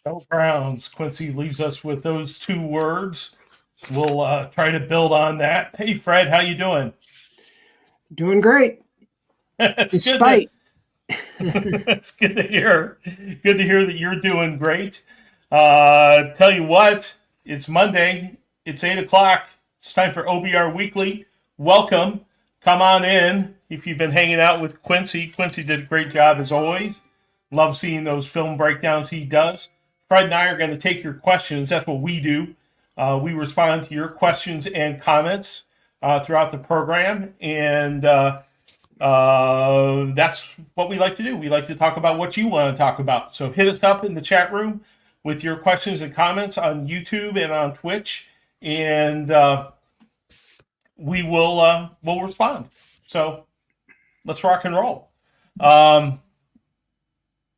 Go Browns. Quincy leaves us with those two words. We'll try to build on that. Hey, Fred, how you doing? Doing great, It's good to despite. it's good to hear. Good to hear that you're doing great. Tell you what, it's Monday. It's 8 o'clock. It's time for OBR Weekly. Welcome. Come on in. If you've been hanging out with Quincy, Quincy did a great job as always. Love seeing those film breakdowns he does. Fred and I are going to take your questions. That's what we do. We respond to your questions and comments throughout the program, and that's what we like to do. We like to talk about what you want to talk about. So hit us up in the chat room with your questions and comments on YouTube and on Twitch, and we'll respond. So let's rock and roll. On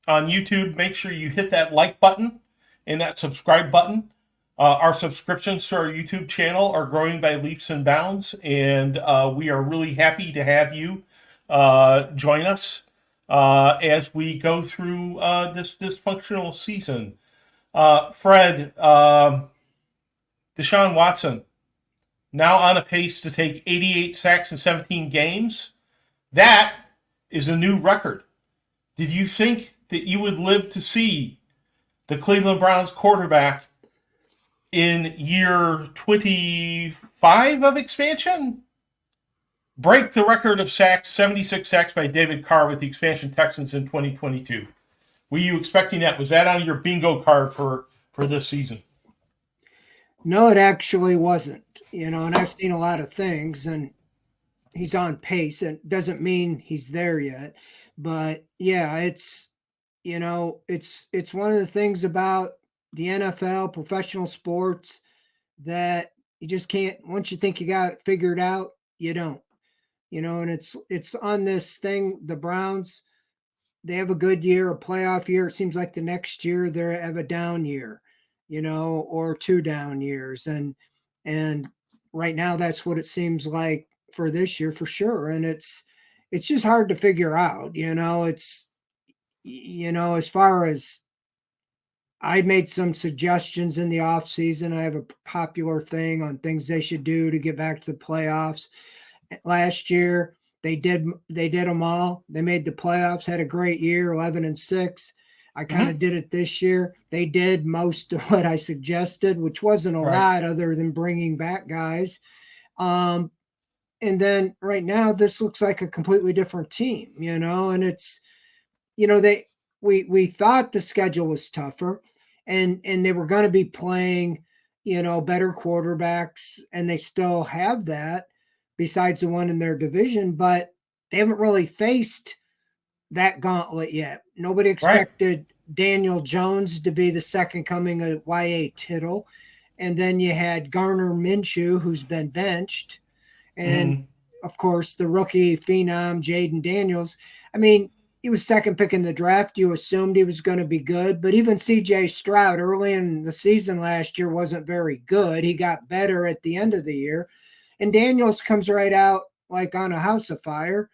YouTube, make sure you hit that like button and that subscribe button. Our subscriptions to our YouTube channel are growing by leaps and bounds, and we are really happy to have you join us as we go through this dysfunctional season. Fred, Deshaun Watson, now on a pace to take 88 sacks in 17 games. That is a new record. Did you think that you would live to see the Cleveland Browns quarterback in year 25 of expansion break the record of sacks, 76 sacks by David Carr with the expansion Texans in 2022? Were you expecting that? Was that on your bingo card for this season? No, it actually wasn't. And I've seen a lot of things, and he's on pace. And doesn't mean he's there yet, but yeah, it's one of the things about the NFL, professional sports, that you just can't. Once you think you got it figured out, you don't. And it's on this thing. The Browns, they have a good year, a playoff year. It seems like the next year they have a down year, or two down years, and right now that's what it seems like for this year for sure. And it's just hard to figure out. It's as far as I made some suggestions in the off season. I have a popular thing on things they should do to get back to the playoffs. Last year they did them all. They made the playoffs, had a great year, 11-6. I kind of did it this year. They did most of what I suggested, which wasn't a lot other than bringing back guys. And then right now this looks like a completely different team, and it's we thought the schedule was tougher, and they were going to be playing, better quarterbacks, and they still have that besides the one in their division, but they haven't really faced that gauntlet yet. Nobody expected Daniel Jones to be the second coming of Y.A. Tittle. And then you had Garner Minshew, who's been benched. And of course, the rookie phenom, Jaden Daniels. I mean, he was second pick in the draft. You assumed he was going to be good. But even C.J. Stroud early in the season last year wasn't very good. He got better at the end of the year. And Daniels comes right out like on a house of fire,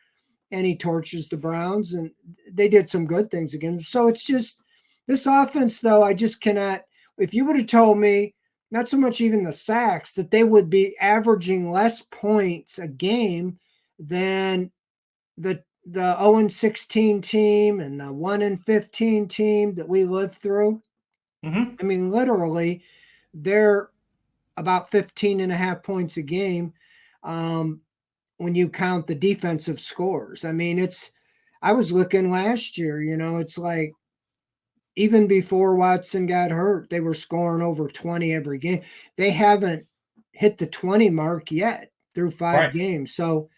and he torches the Browns, and they did some good things again. So it's just this offense, though, I just cannot. If you would have told me, not so much even the sacks, that they would be averaging less points a game than the 0-16 team and the 1-15 team that we lived through. I mean, literally, they're about 15.5 points a game when you count the defensive scores. I mean, I was looking last year, it's like even before Watson got hurt, they were scoring over 20 every game. They haven't hit the 20 mark yet through 5 games. So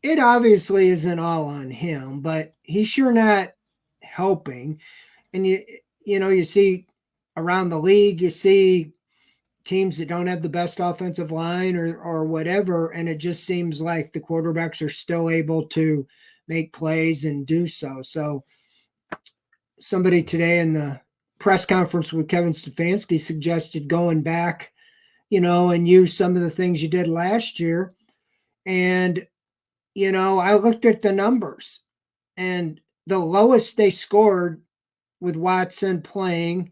it obviously isn't all on him, but he's sure not helping. And you see around the league, you see teams that don't have the best offensive line or whatever, and it just seems like the quarterbacks are still able to make plays and do so. So somebody today in the press conference with Kevin Stefanski suggested going back, and use some of the things you did last year. And, I looked at the numbers, and the lowest they scored with Watson playing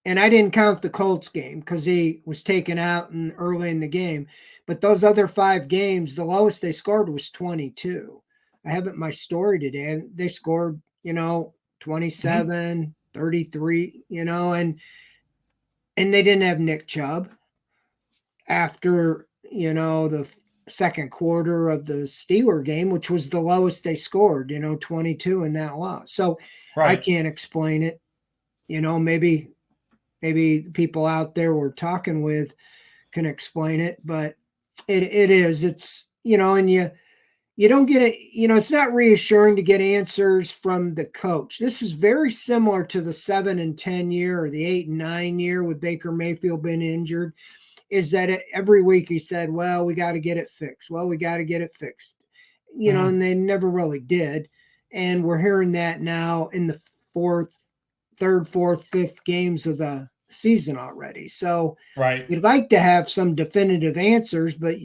and I didn't count the Colts game because he was taken out early in the game. But those other 5 games, the lowest they scored was 22. I have it in my story today. They scored, 27, 33, and they didn't have Nick Chubb after, the second quarter of the Steeler game, which was the lowest they scored, 22 in that loss. So I Right. can't explain it. Maybe people out there we're talking with can explain it, but it's and you don't get it, it's not reassuring to get answers from the coach. This is very similar to the 7 and 10 year or the 8 and 9 year with Baker Mayfield being injured, is that every week he said, well, we got to get it fixed. Well, we got to get it fixed, and they never really did. And we're hearing that now in the third, fourth, fifth games of the season already. So Right. you'd like to have some definitive answers, but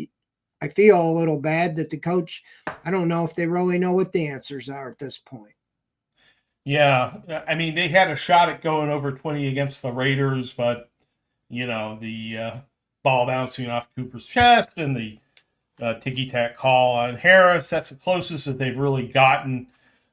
I feel a little bad that the coach, I don't know if they really know what the answers are at this point. Yeah. I mean, they had a shot at going over 20 against the Raiders, but, the ball bouncing off Cooper's chest and the ticky-tack call on Harris, that's the closest that they've really gotten.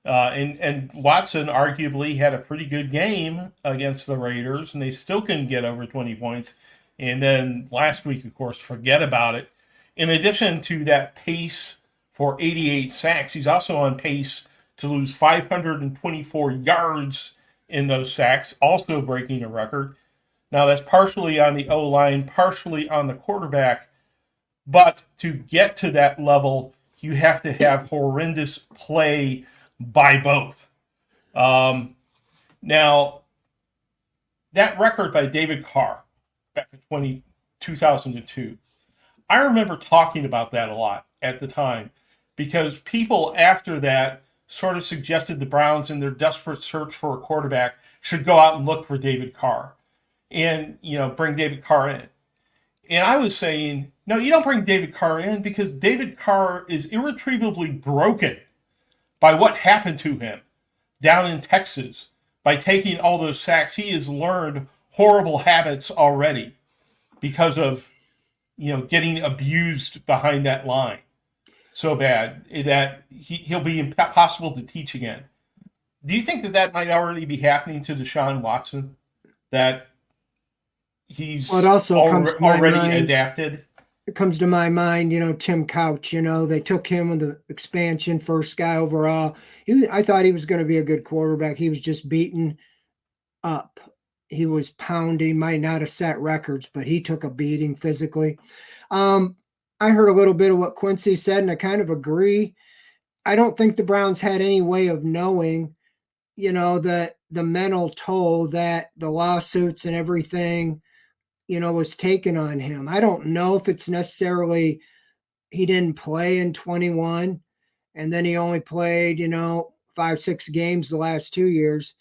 And Watson arguably had a pretty good game against the Raiders, and they still couldn't get over 20 points. And then last week, of course, forget about it. In addition to that pace for 88 sacks, he's also on pace to lose 524 yards in those sacks, also breaking a record. Now, that's partially on the O-line, partially on the quarterback. But to get to that level, you have to have horrendous play by both. Now, that record by David Carr back in 2002, I remember talking about that a lot at the time because people after that sort of suggested the Browns in their desperate search for a quarterback should go out and look for David Carr and, bring David Carr in. And I was saying, no, you don't bring David Carr in because David Carr is irretrievably broken by what happened to him down in Texas by taking all those sacks. He has learned horrible habits already because of, getting abused behind that line so bad that he'll be impossible to teach again. Do you think that might already be happening to Deshaun Watson? That he's Well, it also comes to my already mind, adapted? it comes to my mind, Tim Couch, they took him with the expansion, first guy overall. I thought he was going to be a good quarterback. He was just beaten up. He was pounding, might not have set records, but he took a beating physically. I heard a little bit of what Quincy said, and I kind of agree. I don't think the Browns had any way of knowing, that the mental toll that the lawsuits and everything, was taken on him. I don't know if it's necessarily he didn't play in 21 and then he only played, 5-6 games the last 2 years.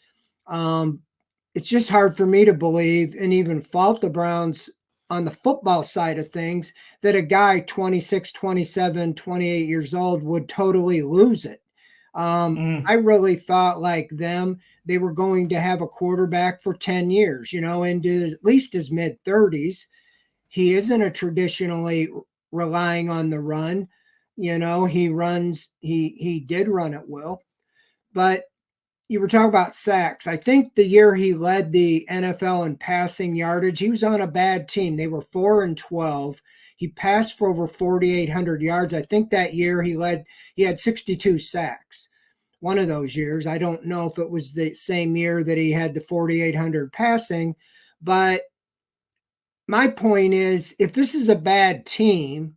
It's just hard for me to believe and even fault the Browns on the football side of things that a guy 26, 27, 28 years old would totally lose it. I really thought like them, they were going to have a quarterback for 10 years, into at least his mid 30s. He isn't a traditionally relying on the run. He did run at will. But you were talking about sacks. I think the year he led the NFL in passing yardage, he was on a bad team. They were 4-12. He passed for over 4,800 yards. I think that year he had 62 sacks. One of those years. I don't know if it was the same year that he had the 4,800 passing, but my point is, if this is a bad team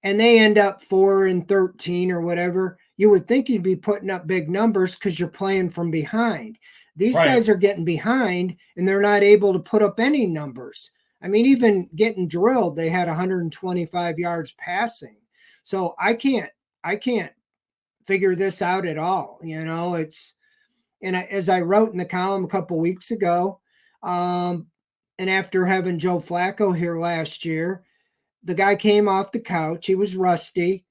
and they end up 4-13 or whatever, you would think you'd be putting up big numbers because you're playing from behind. These guys are getting behind and they're not able to put up any numbers. I mean, even getting drilled, they had 125 yards passing. So I can't figure this out at all. As I wrote in the column a couple weeks ago, and after having Joe Flacco here last year, the guy came off the couch. He was rusty.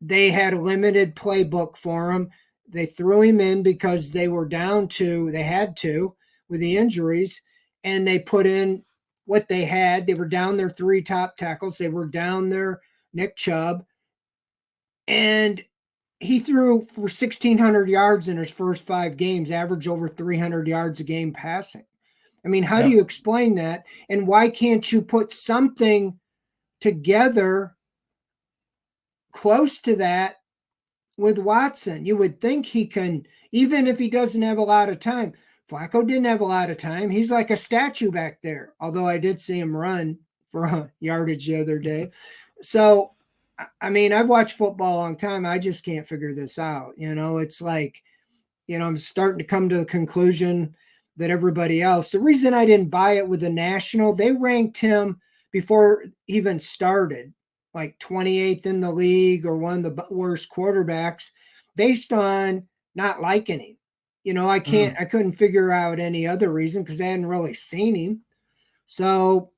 They had a limited playbook for him. They threw him in because they were they had to with the injuries. and they put in what they had. They were down their 3 top tackles. They were down their Nick Chubb, and he threw for 1,600 yards in his first 5 games, average over 300 yards a game passing. I mean, how do you explain that? And why can't you put something together close to that with Watson? You would think he can, even if he doesn't have a lot of time. Flacco didn't have a lot of time. He's like a statue back there, although I did see him run for a yardage the other day. So, I mean, I've watched football a long time. I just can't figure this out. It's like, I'm starting to come to the conclusion that everybody else, the reason I didn't buy it with the National, they ranked him before even started, like 28th in the league or one of the worst quarterbacks based on not liking him. I couldn't figure out any other reason because I hadn't really seen him. So,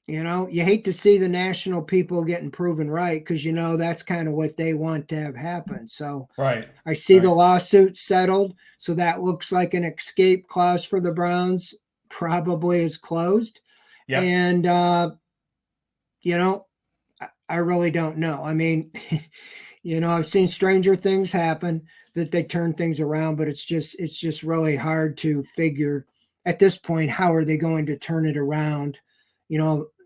you hate to see the national people getting proven right because, that's kind of what they want to have happen. So right. I see the lawsuit settled. So that looks like an escape clause for the Browns probably is closed. Yeah. And, I really don't know. I mean, I've seen stranger things happen that they turn things around, but it's just really hard to figure at this point, how are they going to turn it around,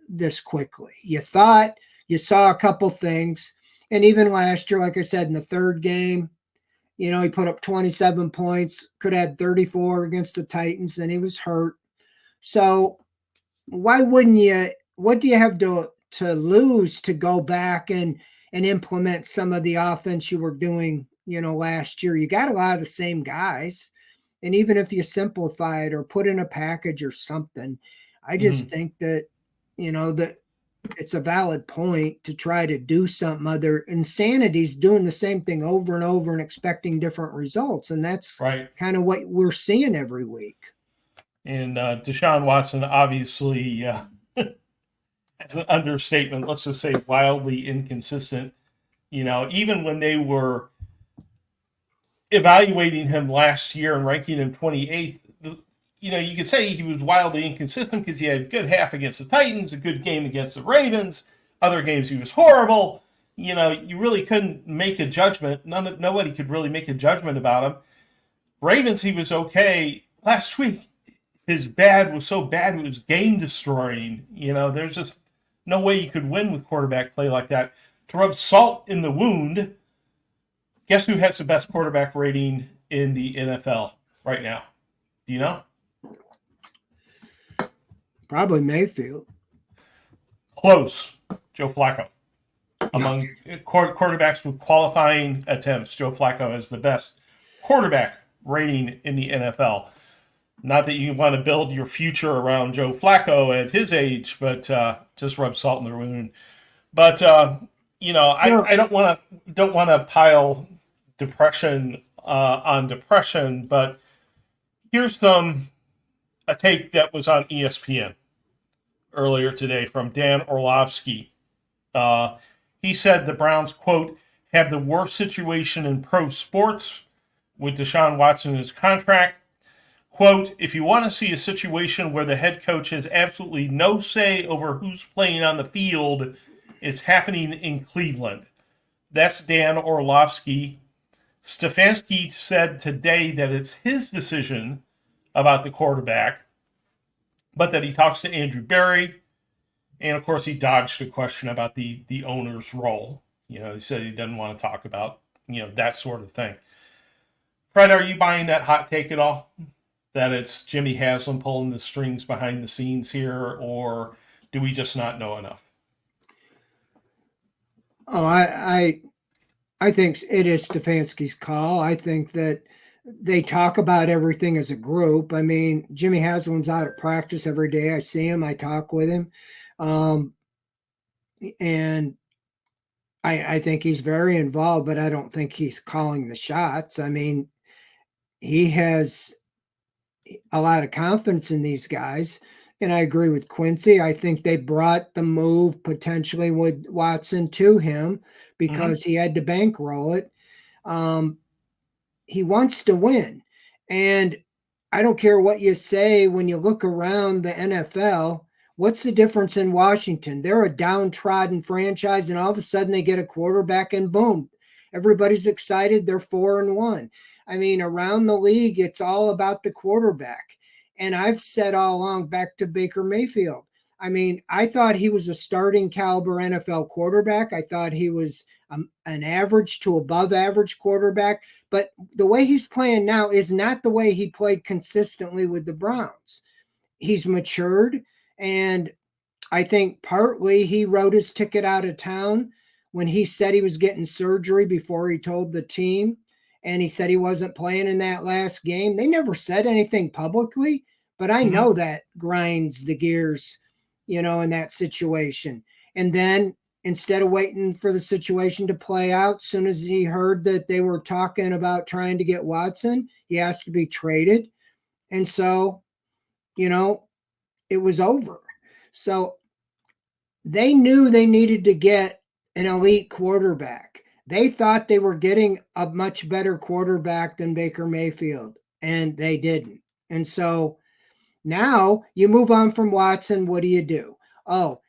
this quickly? You thought you saw a couple things. And even last year, like I said, in the third game, he put up 27 points, could have had 34 against the Titans, and he was hurt. So why wouldn't you, what do you have to lose to go back and implement some of the offense you were doing, last year? You got a lot of the same guys. And even if you simplify it or put in a package or something, I just think that, that it's a valid point to try to do something other. Insanity's doing the same thing over and over and expecting different results. And that's kind of what we're seeing every week. And Deshaun Watson, obviously, as an understatement, let's just say wildly inconsistent. Even when they were evaluating him last year and ranking him 28th, you could say he was wildly inconsistent because he had a good half against the Titans, a good game against the Ravens. Other games he was horrible. You really couldn't make a judgment. Nobody could really make a judgment about him. Ravens, he was okay. Last week, his bad was so bad it was game destroying. There's just no way you could win with quarterback play like that. To rub salt in the wound, guess who has the best quarterback rating in the NFL right now? Do you know? Probably Mayfield. Close. Joe Flacco. Among quarterbacks with qualifying attempts, Joe Flacco has the best quarterback rating in the NFL. Not that you want to build your future around Joe Flacco at his age, but just rub salt in the wound. But I don't want to pile depression on depression. But here's a take that was on ESPN earlier today from Dan Orlovsky. He said the Browns, quote, have the worst situation in pro sports with Deshaun Watson in his contract. Quote, if you want to see a situation where the head coach has absolutely no say over who's playing on the field, it's happening in Cleveland. That's Dan Orlovsky. Stefanski said today that it's his decision about the quarterback, but that he talks to Andrew Berry. And, of course, he dodged a question about the owner's role. He said he doesn't want to talk about, that sort of thing. Fred, are you buying that hot take at all? That it's Jimmy Haslam pulling the strings behind the scenes here, or do we just not know enough? Oh, I think it is Stefanski's call. I think that they talk about everything as a group. I mean, Jimmy Haslam's out at practice every day. I see him. I talk with him. And I think he's very involved, but I don't think he's calling the shots. I mean, he has a lot of confidence in these guys. And I agree with Quincy. I think they brought the move potentially with Watson to him because he had to bankroll it. He wants to win. And I don't care what you say, when you look around the NFL, what's the difference in Washington? They're a downtrodden franchise, and all of a sudden they get a quarterback, and boom, everybody's excited. They're 4-1. I mean, around the league, it's all about the quarterback. And I've said all along, back to Baker Mayfield. I mean, I thought he was a starting caliber NFL quarterback. I thought he was an average to above average quarterback. But the way he's playing now is not the way he played consistently with the Browns. He's matured, and I think partly he wrote his ticket out of town when he said he was getting surgery before he told the team. And he said he wasn't playing in that last game. They never said anything publicly, but I know that grinds the gears, in that situation. And then instead of waiting for the situation to play out, as soon as he heard that they were talking about trying to get Watson, he asked to be traded. And so, it was over. So they knew they needed to get an elite quarterback. They thought they were getting a much better quarterback than Baker Mayfield, and they didn't. And so now you move on from Watson. What do? Oh,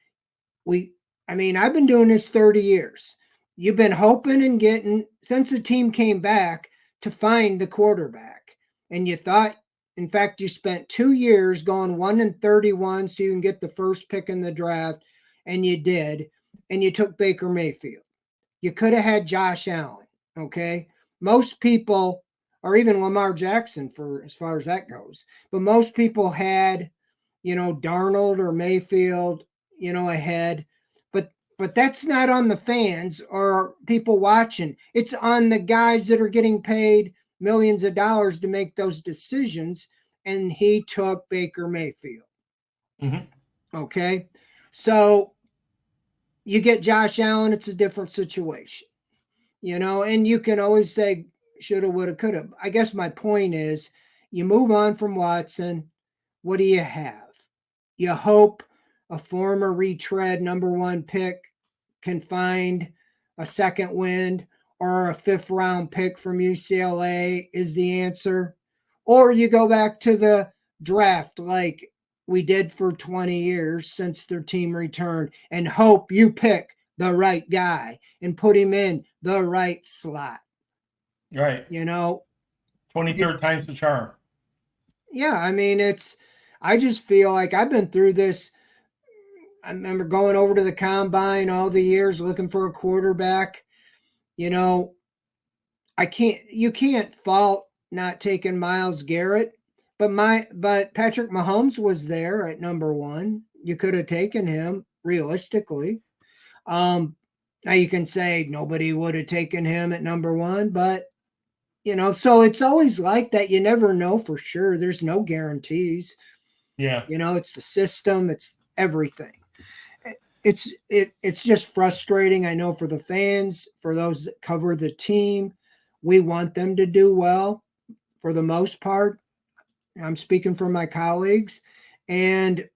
I've been doing this 30 years. You've been hoping and getting, since the team came back, to find the quarterback. And you thought, in fact, you spent 2 years going 1-31 so you can get the first pick in the draft, and you did. And you took Baker Mayfield. You could have had Josh Allen, okay? Most people, or even Lamar Jackson, for as far as that goes, but most people had, Darnold or Mayfield, ahead. But that's not on the fans or people watching. It's on the guys that are getting paid millions of dollars to make those decisions, and he took Baker Mayfield. Okay? So you get Josh Allen, it's a different situation. And you can always say shoulda, woulda, coulda. I guess my point is, you move on from Watson. What do you have? You hope a former retread number 1 pick can find a second wind, or a 5th round pick from UCLA is the answer. Or you go back to the draft like we did for 20 years since their team returned, and hope you pick the right guy and put him in the right slot. Right. 23rd time's the charm. Yeah, I mean, I just feel like I've been through this. I remember going over to the combine all the years looking for a quarterback. You can't fault not taking Myles Garrett, but Patrick Mahomes was there at number 1. You could have taken him realistically. Now you can say nobody would have taken him at number 1, but so it's always like that. You never know for sure. There's no guarantees. Yeah. It's the system, it's everything. It's just frustrating. I know for the fans, for those that cover the team, we want them to do well for the most part. I'm speaking for my colleagues. And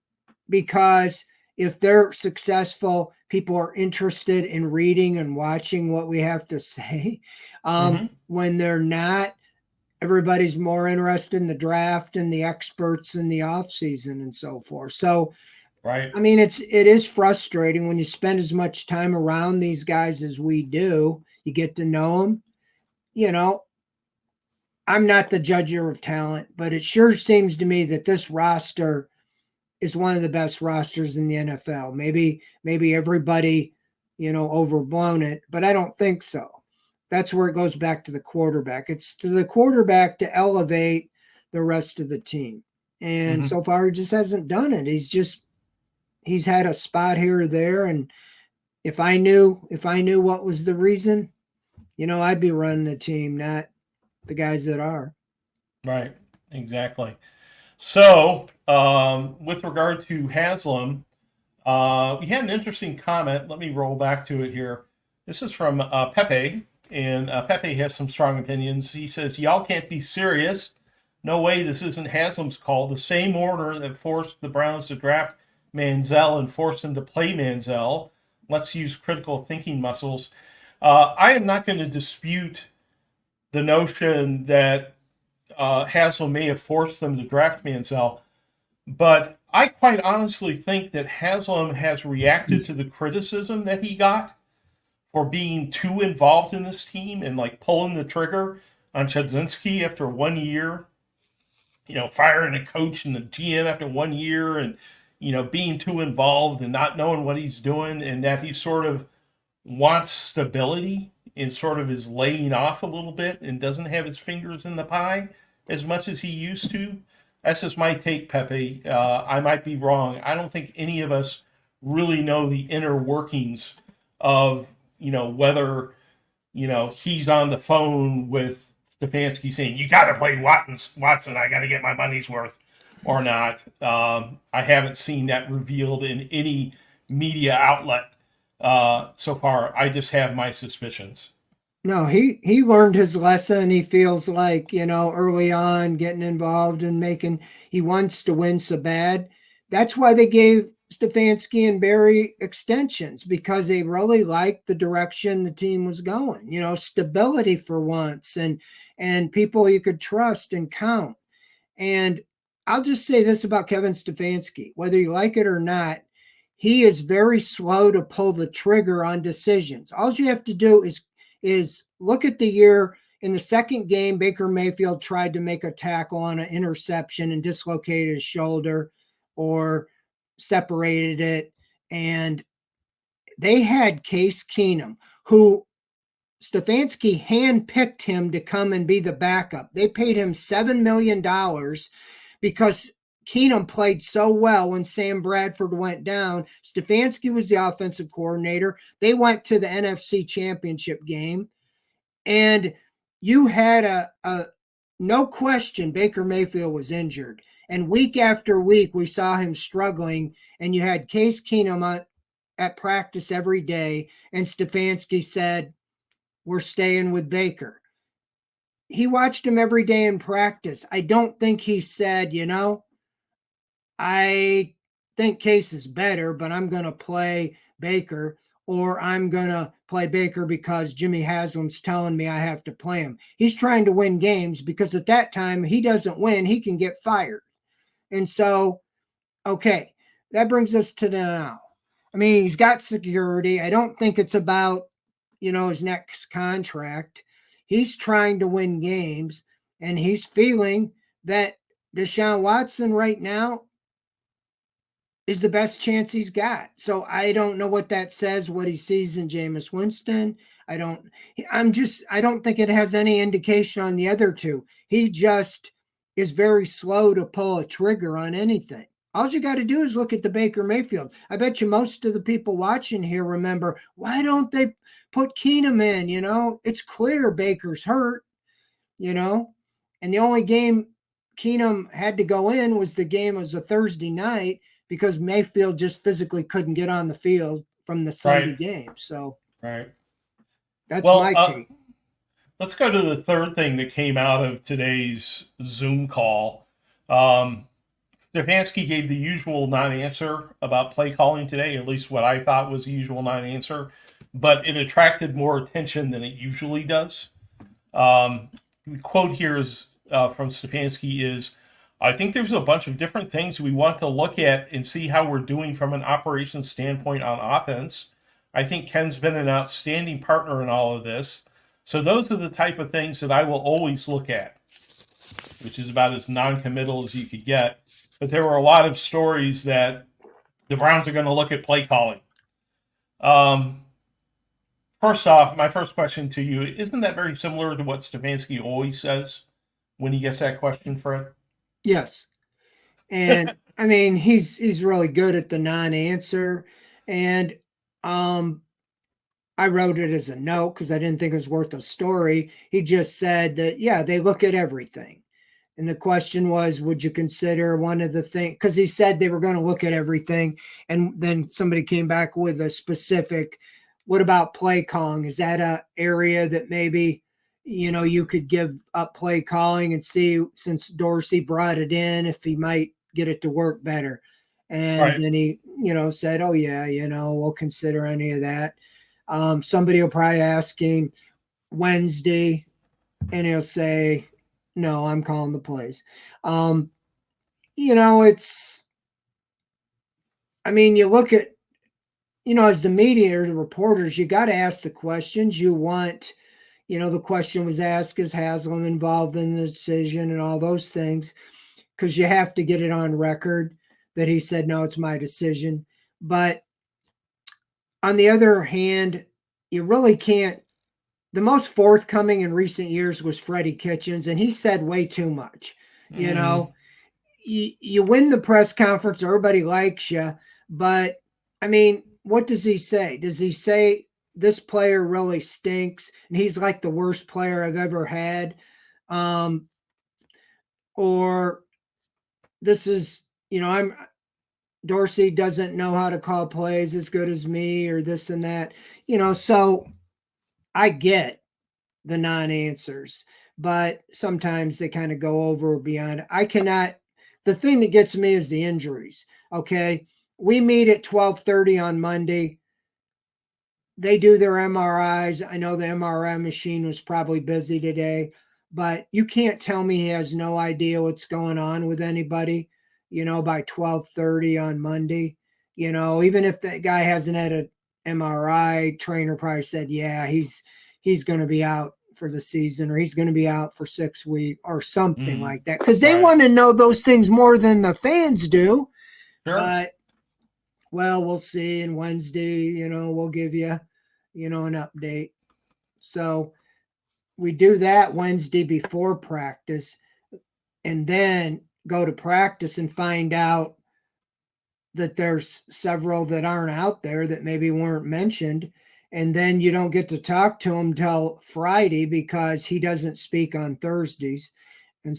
because if they're successful, people are interested in reading and watching what we have to say. When they're not, everybody's more interested in the draft and the experts in the offseason and so forth. So, right. I mean, it is frustrating when you spend as much time around these guys as we do. You get to know them. I'm not the judger of talent, but it sure seems to me that this roster is one of the best rosters in the NFL. Maybe everybody, overblown it, but I don't think so. That's where it goes back to the quarterback. It's to the quarterback to elevate the rest of the team. And so far he just hasn't done it. He's had a spot here or there. And if I knew what was the reason, I'd be running the team, not the guys that are. Right. Exactly. So, with regard to Haslam, we had an interesting comment. Let me roll back to it here. This is from Pepe, and Pepe has some strong opinions. He says, y'all can't be serious. No way this isn't Haslam's call. The same order that forced the Browns to draft Manziel and forced him to play Manziel. Let's use critical thinking muscles. I am not going to dispute the notion that Haslam may have forced them to draft Manziel, but I quite honestly think that Haslam has reacted to the criticism that he got for being too involved in this team and like pulling the trigger on Chudzinski after 1 year, firing a coach and the GM after 1 year and, being too involved and not knowing what he's doing, and that he sort of wants stability and sort of is laying off a little bit and doesn't have his fingers in the pie as much as he used to. That's just my take, Pepe. I might be wrong. I don't think any of us really know the inner workings of, whether, he's on the phone with Stefanski saying, you got to play Watson. I got to get my money's worth or not. I haven't seen that revealed in any media outlet so far. I just have my suspicions. No, he learned his lesson. He feels like, early on getting involved and he wants to win so bad. That's why they gave Stefanski and Barry extensions, because they really liked the direction the team was going, stability for once and people you could trust and count. And I'll just say this about Kevin Stefanski, whether you like it or not, he is very slow to pull the trigger on decisions. All you have to do is look at the year. In the second game, Baker Mayfield tried to make a tackle on an interception and dislocated his shoulder or separated it. And they had Case Keenum, who Stefanski handpicked him to come and be the backup. They paid him $7 million because Keenum played so well when Sam Bradford went down. Stefanski was the offensive coordinator. They went to the NFC Championship game, and you had a no question Baker Mayfield was injured. And week after week, we saw him struggling, and you had Case Keenum at practice every day, and Stefanski said, we're staying with Baker. He watched him every day in practice. I don't think he said, I think Case is better, but I'm going to play Baker, or I'm going to play Baker because Jimmy Haslam's telling me I have to play him. He's trying to win games, because at that time, he doesn't win, he can get fired. And so, okay, that brings us to now. I mean, he's got security. I don't think it's about, his next contract. He's trying to win games, and he's feeling that Deshaun Watson right now is the best chance he's got. So I don't know what that says, what he sees in Jameis Winston. I don't think it has any indication on the other two. He just is very slow to pull a trigger on anything. All you got to do is look at the Baker Mayfield. I bet you most of the people watching here remember, why don't they put Keenum in? It's clear Baker's hurt, and the only game Keenum had to go in was a Thursday night, because Mayfield just physically couldn't get on the field from the Sunday game. So right. That's my take. Let's go to the third thing that came out of today's Zoom call. Stefanski gave the usual non-answer about play calling today, at least what I thought was the usual non-answer, but it attracted more attention than it usually does. The quote here is from Stefanski is, I think there's a bunch of different things we want to look at and see how we're doing from an operations standpoint on offense. I think Ken's been an outstanding partner in all of this. So those are the type of things that I will always look at, which is about as non-committal as you could get. But there were a lot of stories that the Browns are going to look at play calling. First off, my first question to you, isn't that very similar to what Stefanski always says when he gets that question, Fred? Yes. And I mean, he's really good at the non-answer. And I wrote it as a note because I didn't think it was worth a story. He just said that, yeah, they look at everything. And the question was, would you consider one of the things? Because he said they were going to look at everything. And then somebody came back with a specific, what about play calling? Is that an area that maybe, you could give up play calling and see, since Dorsey brought it in, if he might get it to work better? And then he, said, oh, yeah, we'll consider any of that. Somebody will probably ask him Wednesday, and he'll say, No, I'm calling the plays. It's, I mean, you look at, as the media or the reporters, you got to ask the questions you want. The question was asked, is Haslam involved in the decision and all those things? Because you have to get it on record that he said, no, it's my decision. But on the other hand, you really can't. The most forthcoming in recent years was Freddie Kitchens, and he said way too much. You know, you win the press conference, everybody likes you, but I mean, what does he say? Does he say this player really stinks and he's like the worst player I've ever had? Or this is, I'm Dorsey doesn't know how to call plays as good as me, or this and that, so I get the non-answers, but sometimes they kind of go over or beyond. The thing that gets me is the injuries. Okay. We meet at 12:30 on Monday. They do their MRIs. I know the MRI machine was probably busy today, but you can't tell me he has no idea what's going on with anybody, by 12:30 on Monday. Even if that guy hasn't had an MRI, trainer probably said, yeah, he's going to be out for the season, or he's going to be out for 6 weeks or something like that. Because they want to know those things more than the fans do. Sure. But, well, we'll see. And Wednesday, we'll give you, an update. So we do that Wednesday before practice, and then go to practice and find out that there's several that aren't out there that maybe weren't mentioned. And then you don't get to talk to him till Friday because he doesn't speak on Thursdays. And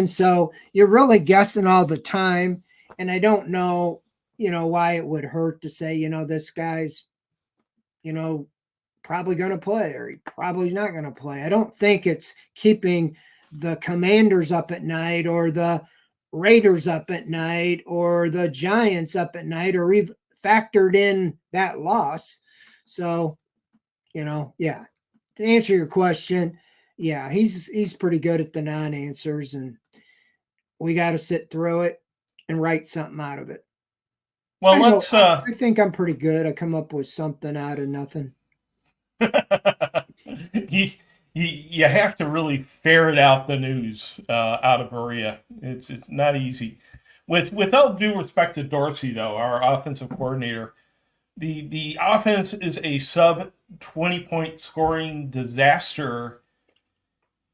so you're really guessing all the time. And I don't know, why it would hurt to say, this guy's, probably going to play, or he probably is not going to play. I don't think it's keeping the Commanders up at night, or the Raiders up at night, or the Giants up at night, or even factored in that loss. So, yeah, to answer your question, yeah, he's pretty good at the non-answers, and we got to sit through it and write something out of it. Well, I think I'm pretty good. I come up with something out of nothing. you have to really ferret out the news out of Maria. It's not easy. With all due respect to Dorsey, though, our offensive coordinator, the offense is a sub 20-point scoring disaster,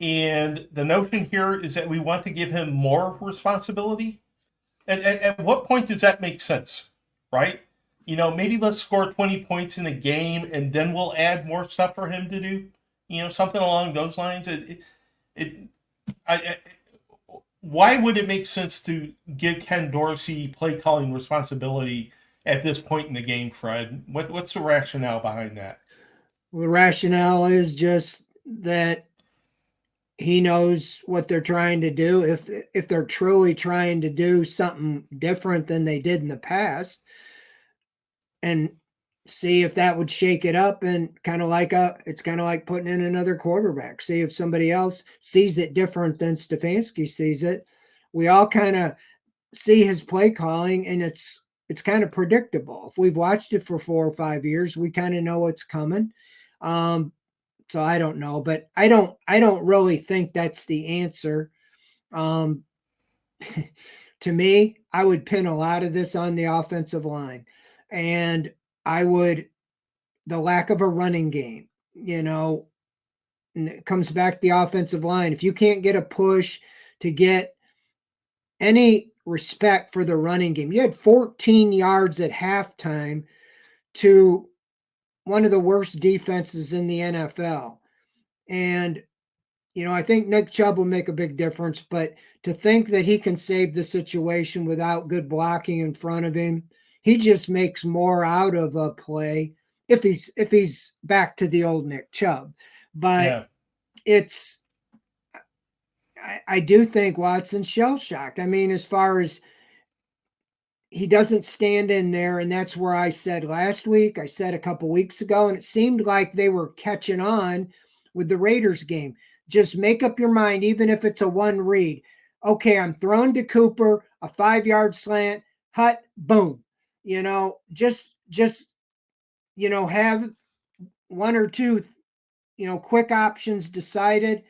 and the notion here is that we want to give him more responsibility. At what point does that make sense, right? Maybe let's score 20 points in a game, and then we'll add more stuff for him to do. Something along those lines. Why would it make sense to give Ken Dorsey play calling responsibility at this point in the game, Fred? What's the rationale behind that? Well, the rationale is just that he knows what they're trying to do. If they're truly trying to do something different than they did in the past, and see if that would shake it up, and it's kind of like putting in another quarterback. See if somebody else sees it different than Stefanski sees it. We all kind of see his play calling, and it's kind of predictable. If we've watched it for 4 or 5 years, we kind of know what's coming. So I don't know, but I don't really think that's the answer. To me, I would pin a lot of this on the offensive line, and the lack of a running game, and it comes back to the offensive line. If you can't get a push to get any respect for the running game, you had 14 yards at halftime to one of the worst defenses in the NFL. And, I think Nick Chubb will make a big difference, but to think that he can save the situation without good blocking in front of him, he just makes more out of a play if he's back to the old Nick Chubb. But I do think Watson's shell-shocked. I mean, as far as he doesn't stand in there, and that's where I said last week, I said a couple weeks ago, and it seemed like they were catching on with the Raiders game. just make up your mind, even if it's a one read. Okay, I'm throwing to Cooper, a 5-yard slant, hut, boom. Just have one or two, quick options decided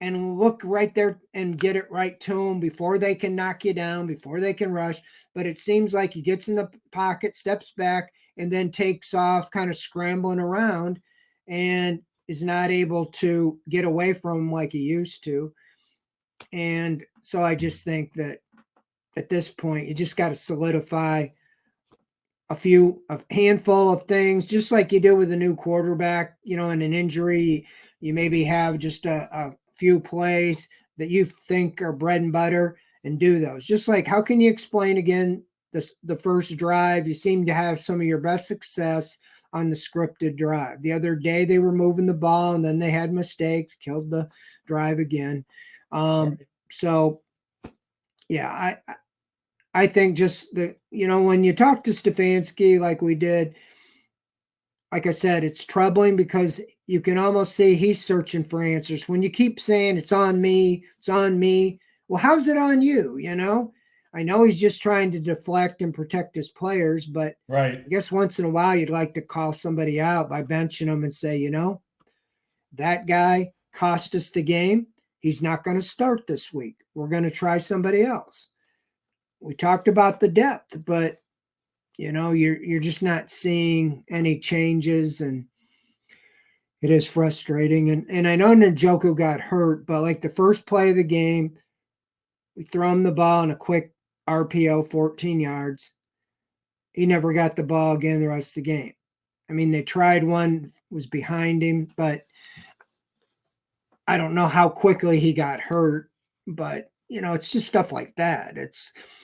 and look right there and get it right to them before they can knock you down, before they can rush. But it seems like he gets in the pocket, steps back, and then takes off kind of scrambling around and is not able to get away from him like he used to. And so I just think that at this point, you just got to solidify a handful of things, just like you do with a new quarterback, in an injury. You maybe have just a few plays that you think are bread and butter and do those. Just like, how can you explain again the first drive? You seem to have some of your best success on the scripted drive. The other day they were moving the ball and then they had mistakes, killed the drive again. So yeah, I think just that, when you talk to Stefanski like we did, like I said, it's troubling because you can almost see he's searching for answers. When you keep saying it's on me, well, how's it on you? I know he's just trying to deflect and protect his players, but Right. I guess once in a while you'd like to call somebody out by benching them and say, that guy cost us the game. He's not going to start this week. We're going to try somebody else. We talked about the depth, but you're just not seeing any changes, and it is frustrating. And I know Njoku got hurt, but like the first play of the game, we throw him the ball in a quick RPO, 14 yards. He never got the ball again the rest of the game. I mean, they tried one, was behind him, but I don't know how quickly he got hurt, but it's just stuff like that.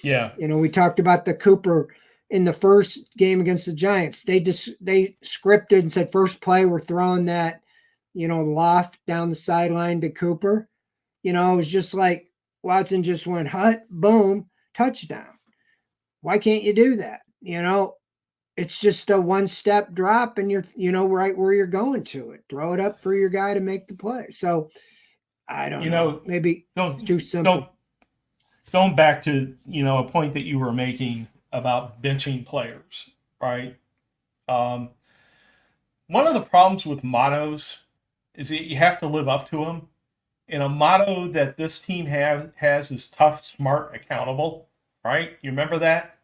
Yeah. We talked about the Cooper in the first game against the Giants. They scripted and said first play we're throwing that, loft down the sideline to Cooper. It was just like Watson just went hut, boom, touchdown. Why can't you do that? It's just a one-step drop and you're right where you're going to it. Throw it up for your guy to make the play. So I don't know. Maybe it's too simple. Going back to, a point that you were making about benching players, right? One of the problems with mottos is that you have to live up to them. And a motto that this team has is tough, smart, accountable, right? You remember that?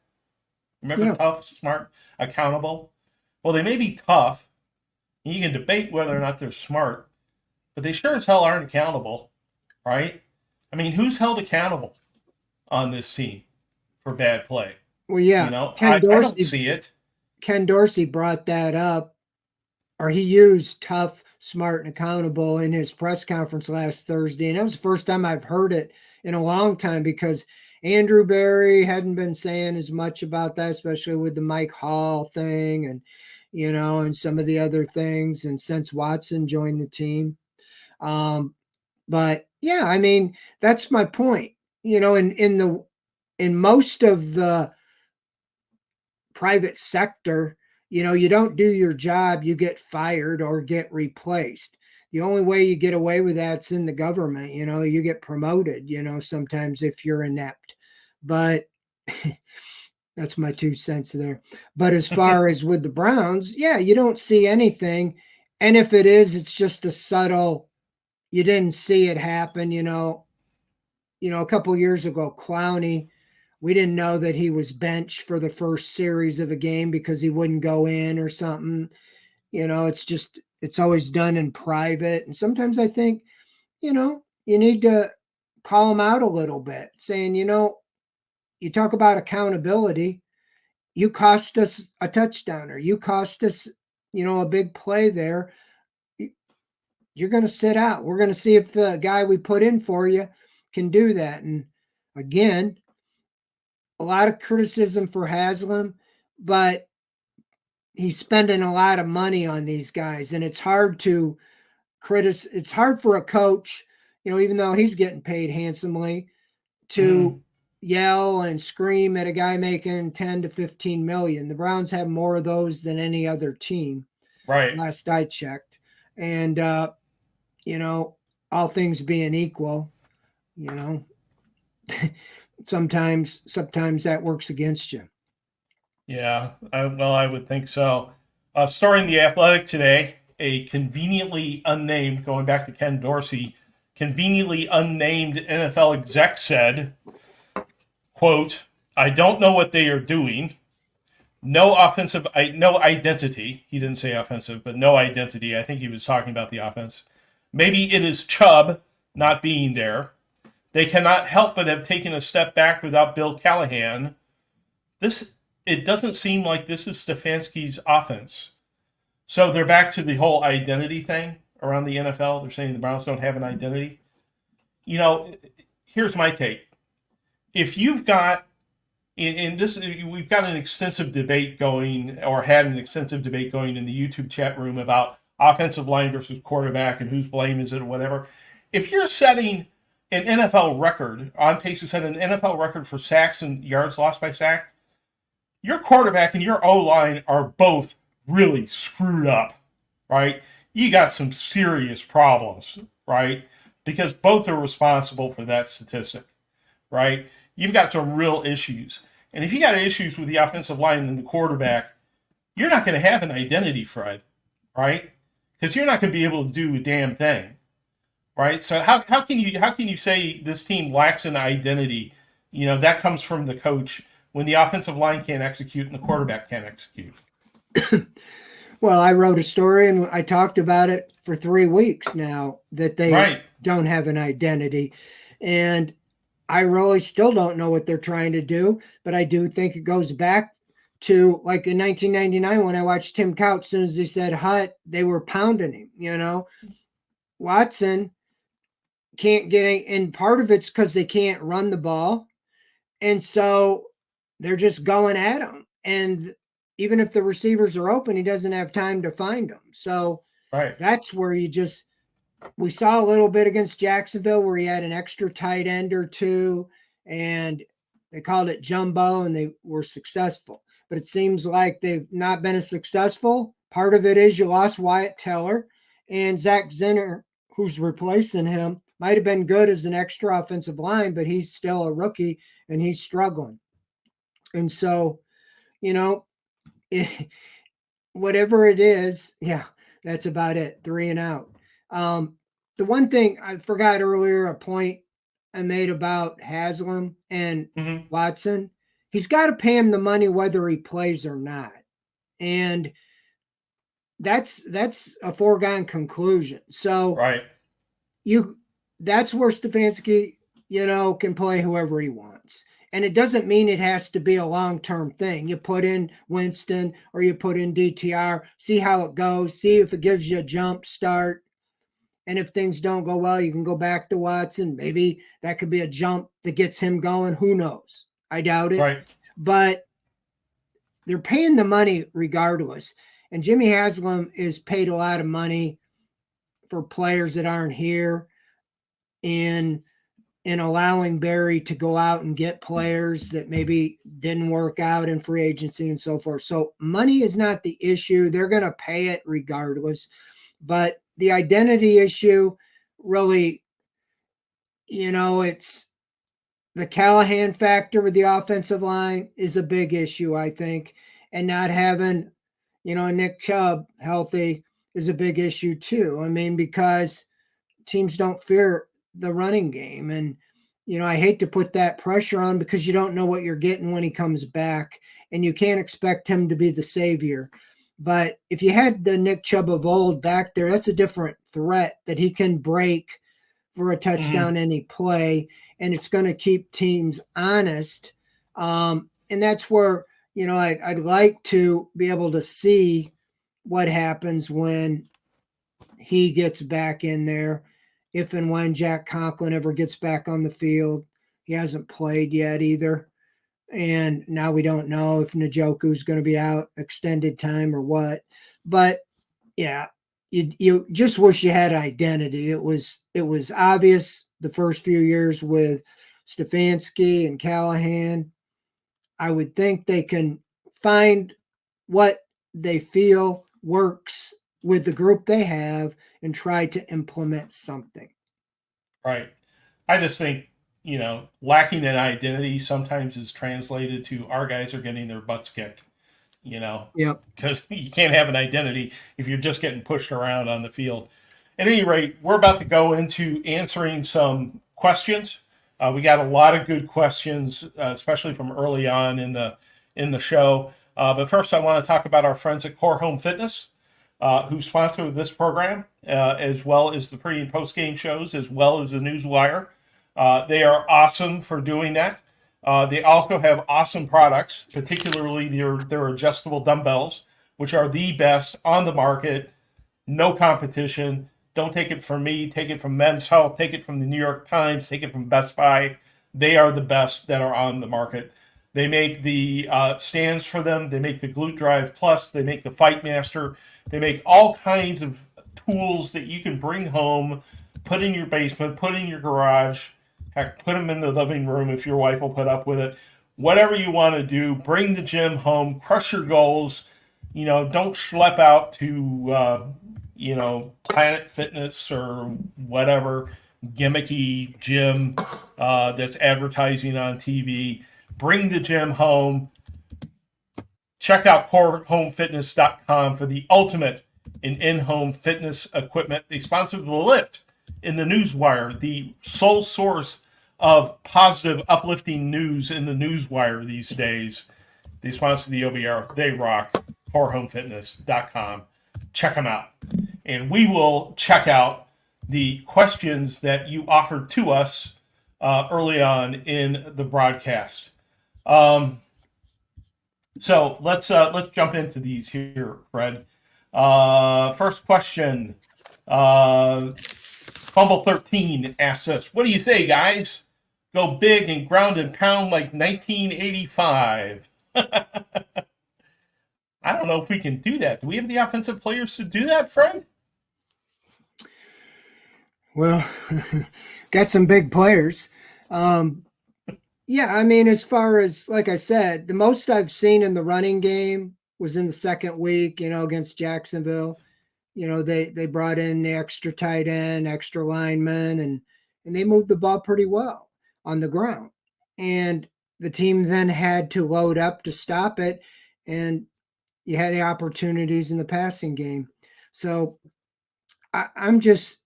Remember tough, smart, accountable? Well, they may be tough. You can debate whether or not they're smart, but they sure as hell aren't accountable, right? I mean, who's held accountable on this team for bad play? Well, yeah. I don't see it. Ken Dorsey brought that up, or he used tough, smart, and accountable in his press conference last Thursday. And that was the first time I've heard it in a long time because Andrew Berry hadn't been saying as much about that, especially with the Mike Hall thing and, and some of the other things. And since Watson joined the team. But yeah, I mean, that's my point. In most of the private sector, you don't do your job, you get fired or get replaced. The only way you get away with that's in the government. You get promoted, sometimes if you're inept. But that's my 2 cents there. But as far as with the Browns, yeah, you don't see anything. And if it is, it's just a subtle, you didn't see it happen, a couple years ago, Clowney, we didn't know that he was benched for the first series of a game because he wouldn't go in or something. It's always done in private. And sometimes I think, you need to call him out a little bit, saying, you talk about accountability. You cost us a touchdown or you cost us, a big play there. You're going to sit out. We're going to see if the guy we put in for you can do that. And again, a lot of criticism for Haslam, but he's spending a lot of money on these guys, and it's hard to it's hard for a coach, even though he's getting paid handsomely, to yell and scream at a guy making 10 to 15 million. The Browns have more of those than any other team. Right. Last I checked. And all things being equal, you know, sometimes that works against you. Yeah, I would think so. Story in The Athletic today, a conveniently unnamed, going back to Ken Dorsey, conveniently unnamed NFL exec said, quote, I don't know what they are doing. No offensive, no identity. He didn't say offensive, but no identity. I think he was talking about the offense. Maybe it is Chubb not being there. They cannot help but have taken a step back without Bill Callahan. This It doesn't seem like this is Stefanski's offense. So they're back to the whole identity thing around the NFL. They're saying the Browns don't have an identity. You know, here's my take. If you've got in this, we've got an extensive debate going, or had an extensive debate going in the YouTube chat room about offensive line versus quarterback and whose blame is it or whatever. If you're setting an NFL record, on pace to set an NFL record for sacks and yards lost by sack, your quarterback and your O-line are both really screwed up, right? You got some serious problems, right? Because both are responsible for that statistic, right? You've got some real issues. And if you got issues with the offensive line and the quarterback, you're not going to have an identity, Fred, right? Because you're not going to be able to do a damn thing, right? So how can you say this team lacks an identity? You know, that comes from the coach when the offensive line can't execute and the quarterback can't execute. Well, I wrote a story and I talked about it for 3 weeks now that they don't have an identity. And I really still don't know what they're trying to do, but I do think it goes back to like in 1999 when I watched Tim Couch. As soon as they said Hut, they were pounding him. You know, Watson can't get any, and part of it's because they can't run the ball, and so they're just going at him. And even if the receivers are open, he doesn't have time to find them. So that's where we saw a little bit against Jacksonville where he had an extra tight end or two, and they called it jumbo, and they were successful. But it seems like they've not been as successful. Part of it is you lost Wyatt Teller, and Zach Zinner, who's replacing him, might have been good as an extra offensive line, but he's still a rookie, and he's struggling. And so, you know, whatever it is, yeah, that's about it. 3 and out. The one thing I forgot earlier, a point I made about Haslam and Watson, he's got to pay him the money whether he plays or not. And that's a foregone conclusion. So that's where Stefanski, can play whoever he wants. And it doesn't mean it has to be a long-term thing. You put in Winston or you put in DTR, see how it goes, see if it gives you a jump start. And if things don't go well, you can go back to Watson. Maybe that could be a jump that gets him going. Who knows? I doubt it. But they're paying the money regardless. And Jimmy Haslam is paid a lot of money for players that aren't here in allowing Barry to go out and get players that maybe didn't work out in free agency and so forth. So money is not the issue. They're going to pay it regardless. But the identity issue really, it's the Callahan factor with the offensive line is a big issue, I think. And not having, Nick Chubb healthy is a big issue too. I mean, because teams don't fear the running game. And, I hate to put that pressure on because you don't know what you're getting when he comes back. And you can't expect him to be the savior. But if you had the Nick Chubb of old back there, that's a different threat that he can break for a touchdown any play, and it's going to keep teams honest. And that's where, I'd like to be able to see what happens when he gets back in there, if and when Jack Conklin ever gets back on the field. He hasn't played yet either. And now we don't know if Njoku's going to be out extended time or what. But yeah, you just wish you had identity. It was obvious the first few years with Stefanski and Callahan. I would think they can find what they feel works with the group they have and try to implement something. Right. I just think, lacking an identity sometimes is translated to our guys are getting their butts kicked, Yep. because you can't have an identity if you're just getting pushed around on the field. At any rate, we're about to go into answering some questions. We got a lot of good questions, especially from early on in the show. But first, I want to talk about our friends at Core Home Fitness, who sponsor this program, as well as the pre and post game shows, as well as the Newswire. They are awesome for doing that. They also have awesome products, particularly their adjustable dumbbells, which are the best on the market. No competition. Don't take it from me. Take it from Men's Health. Take it from the New York Times. Take it from Best Buy. They are the best that are on the market. They make the stands for them. They make the Glute Drive Plus. They make the Fight Master. They make all kinds of tools that you can bring home, put in your basement, put in your garage, heck, put them in the living room if your wife will put up with it. Whatever you want to do, bring the gym home, crush your goals. Don't schlep out to, Planet Fitness or whatever gimmicky gym that's advertising on TV. Bring the gym home. Check out corehomefitness.com for the ultimate in-home fitness equipment. They sponsor the Lift in the Newswire, the sole source of positive, uplifting news in the Newswire these days. They sponsor the OBR. They rock. corehomefitness.com. Check them out. And we will check out the questions that you offered to us early on in the broadcast. So let's jump into these here, Fred. First question. Fumble13 asks us, what do you say, guys? Go big and ground and pound like 1985. I don't know if we can do that. Do we have the offensive players to do that, Fred? Well, got some big players. Yeah, I mean, as far as, like I said, the most I've seen in the running game was in the second week, against Jacksonville. They brought in the extra tight end, extra lineman, and they moved the ball pretty well on the ground. And the team then had to load up to stop it, and you had the opportunities in the passing game. So I'm just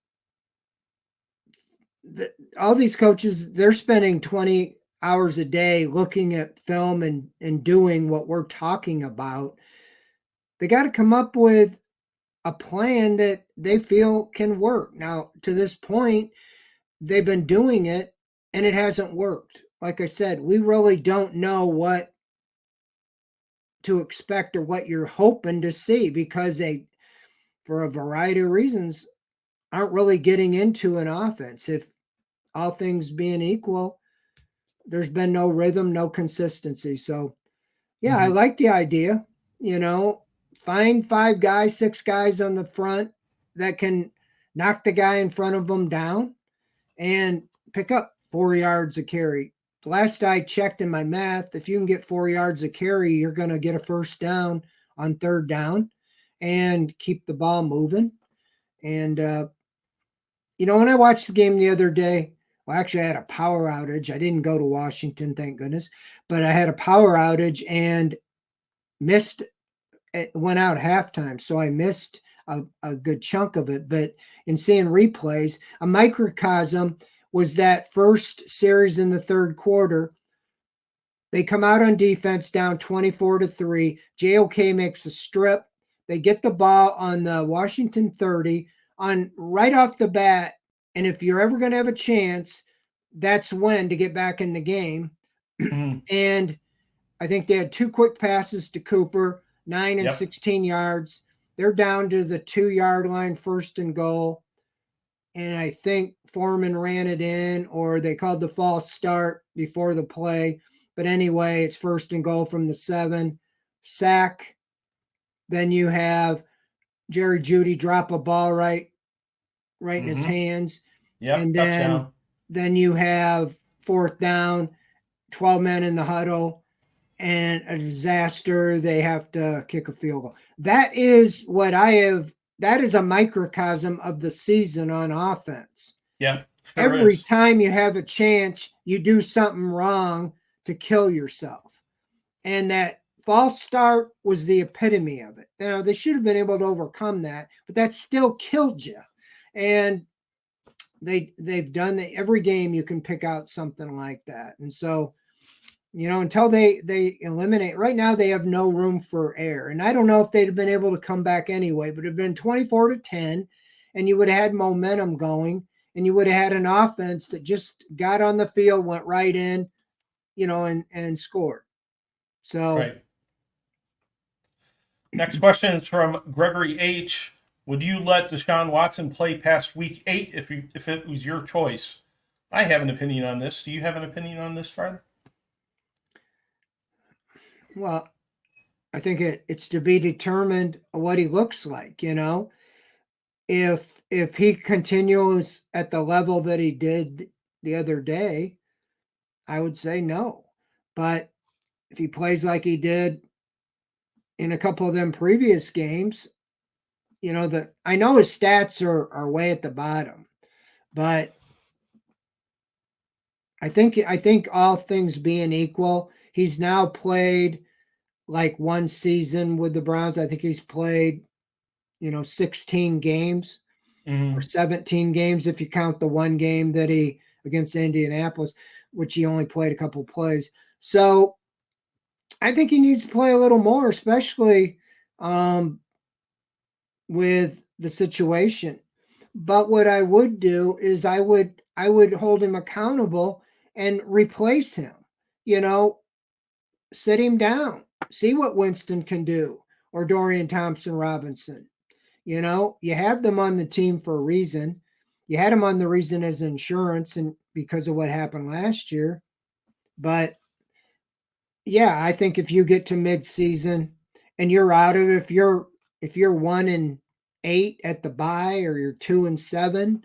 all these coaches, they're spending 20 hours a day looking at film and doing what we're talking about. They got to come up with a plan that they feel can work. Now, to this point, they've been doing it and it hasn't worked. Like I said, we really don't know what to expect or what you're hoping to see because they, for a variety of reasons, aren't really getting into an offense. If all things being equal, there's been no rhythm, no consistency. So, yeah, I like the idea, find 5 guys, 6 guys on the front that can knock the guy in front of them down and pick up 4 yards a carry. Last I checked in my math, if you can get 4 yards a carry, you're going to get a first down on third down and keep the ball moving. And, when I watched the game the other day, well, actually, I had a power outage. I didn't go to Washington, thank goodness, but I had a power outage and missed it, went out halftime. So I missed a good chunk of it. But in seeing replays, a microcosm was that first series in the third quarter. They come out on defense down 24-3. JOK makes a strip. They get the ball on the Washington 30 on right off the bat. And if you're ever going to have a chance, that's when to get back in the game. And I think they had 2 quick passes to Cooper, 9 and 16 yards. They're down to the 2-yard line, first and goal. And I think Foreman ran it in, or they called the false start before the play. But anyway, it's first and goal from the 7. Sack. Then you have Jerry Jeudy drop a ball right in his hands. And then you have fourth down, 12 men in the huddle, and a disaster. They have to kick a field goal. That is what I have. That is a microcosm of the season on offense. Yeah. Sure every is. time you have a chance, you do something wrong to kill yourself. And that false start was the epitome of it. Now, they should have been able to overcome that, but that still killed you. And they've done that every game. You can pick out something like that. And so, until they eliminate, right now they have no room for error. And I don't know if they'd have been able to come back anyway, but it'd been 24-10, and you would have had momentum going, and you would have had an offense that just got on the field, went right in, and scored. So Right. Next question is from Gregory H. Would you let Deshaun Watson play past week 8 if it was your choice? I have an opinion on this. Do you have an opinion on this, Fred? well, I think it's to be determined what he looks like, If he continues at the level that he did the other day, I would say no. But if he plays like he did in a couple of them previous games, that I know his stats are way at the bottom, but I think all things being equal, he's now played like one season with the Browns. I think he's played, 16 games or Mm-hmm. 17 games if you count the one game that he against Indianapolis, which he only played a couple plays. So I think he needs to play a little more, especially with the situation. But what I would do is I would hold him accountable and replace him. You know, sit him down, see what Winston can do or Dorian Thompson Robinson. You have them on the team for a reason. You had them on the reason as insurance and because of what happened last year. But yeah, I think if you get to mid-season and you're out of it, if you're 1-8 at the bye or you're 2-7,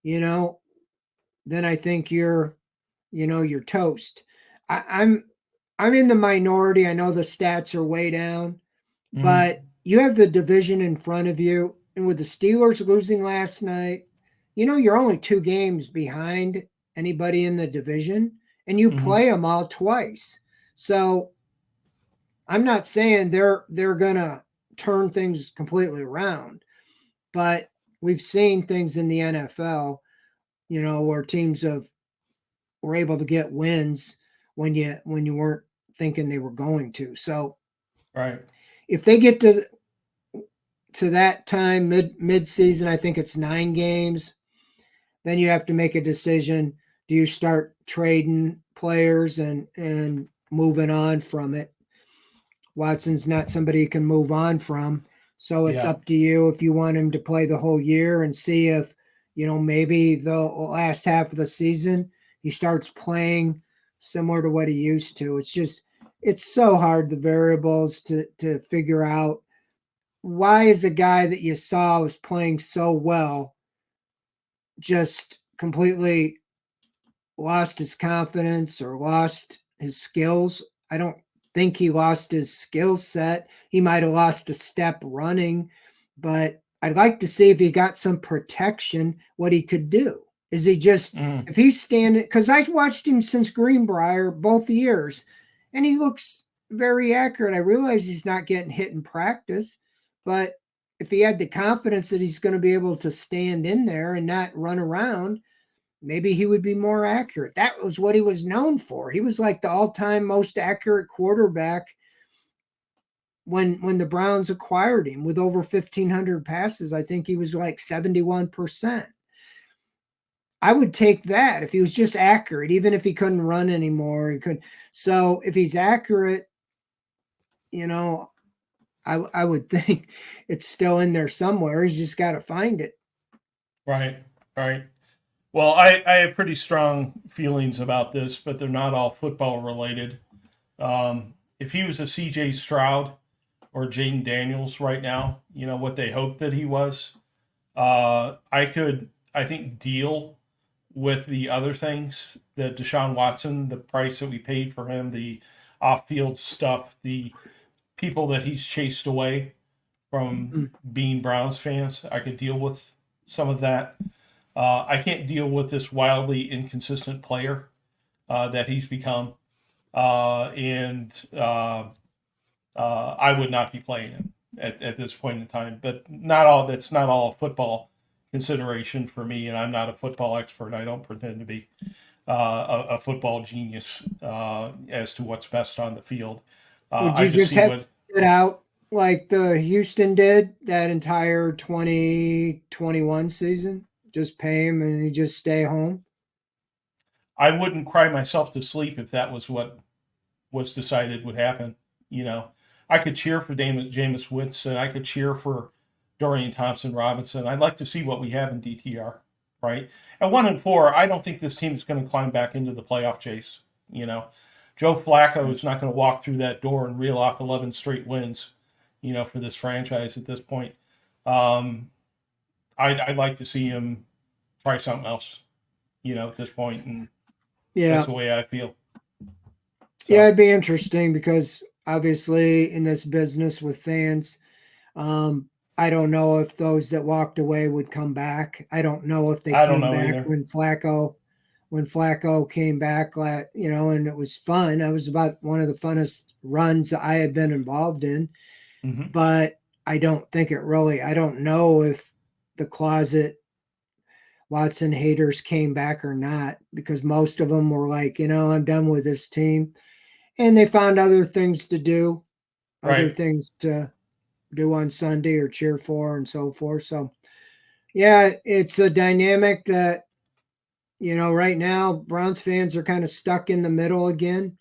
you know, then I think you're toast. I'm I'm in the minority. I know the stats are way down, Mm-hmm. but you have the division in front of you. And with the Steelers losing last night, you're only 2 games behind anybody in the division, and you Mm-hmm. play them all twice. So I'm not saying they're gonna turn things completely around, but we've seen things in the NFL, where teams were able to get wins when you weren't thinking they were going to. So Right. if they get to that time mid season, I think it's 9 games. Then you have to make a decision. Do you start trading players and moving on from it? Watson's not somebody you can move on from. So it's Yeah. up to you if you want him to play the whole year and see if, maybe the last half of the season he starts playing similar to what he used to. It's so hard, the variables to figure out. Why is a guy that you saw was playing so well just completely lost his confidence or lost his skills? I don't think he lost his skill set. He might have lost a step running, but I'd like to see if he got some protection, what he could do. Is he just, Mm-hmm. if he's standing, because I watched him since Greenbrier both years, and he looks very accurate. I realize he's not getting hit in practice, but if he had the confidence that he's going to be able to stand in there and not run around, maybe he would be more accurate. That was what he was known for. He was like the all-time most accurate quarterback when the Browns acquired him with over 1,500 passes. I think he was like 71%. I would take that if he was just accurate, even if he couldn't run anymore. He could. So if he's accurate, you know, I would think it's still in there somewhere. He's just got to find it. Right. Right. Well, I have pretty strong feelings about this, but they're not all football related. If he was a CJ Stroud or Jaden Daniels right now, what they hoped that he was, I think, deal with the other things that Deshaun Watson, the price that we paid for him, the off field stuff, the people that he's chased away from Mm. being Browns fans. I could deal with some of that. I can't deal with this wildly inconsistent player that he's become, and I would not be playing him at this point in time. But that's not all football consideration for me, and I'm not a football expert. I don't pretend to be a football genius as to what's best on the field. Would I you just just see have what to sit out like the Houston did that entire 2021 season? Just pay him and he just stay home? I wouldn't cry myself to sleep if that was what was decided would happen. You know, I could cheer for Jameis Winston. I could cheer for Dorian Thompson Robinson. I'd like to see what we have in DTR, right? At 1-4, I don't think this team is going to climb back into the playoff chase. You know, Joe Flacco is not going to walk through that door and reel off 11 straight wins. You know, for this franchise at this point, I'd like to see him try something else. You know, at this point, and that's Yeah. the way I feel. Yeah, it'd be interesting because obviously in this business with fans, I don't know if those that walked away would come back. I don't know if they I don't came know back either. when Flacco came back, and it was fun. It was about one of the funnest runs I had been involved in. Mm-hmm. But I don't think I don't know if the closet Watson haters came back or not, because most of them were like, I'm done with this team. And they found other things to do, other Right. things to do on Sunday or cheer for and so forth. So, yeah, it's a dynamic that, right now, Browns fans are kind of stuck in the middle again,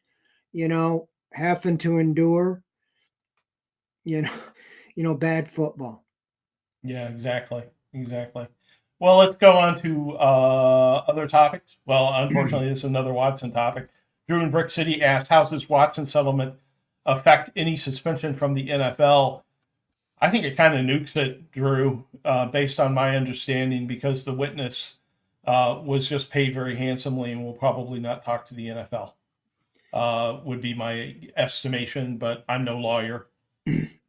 having to endure, you know, bad football. Yeah, exactly. Exactly. Well, let's go on to other topics. Well, unfortunately, this is another Watson topic. Drew in Brick City asked, "How does Watson settlement affect any suspension from the NFL?" I think it kind of nukes it, Drew, based on my understanding, because the witness was just paid very handsomely and will probably not talk to the NFL. Would be my estimation, but I'm no lawyer.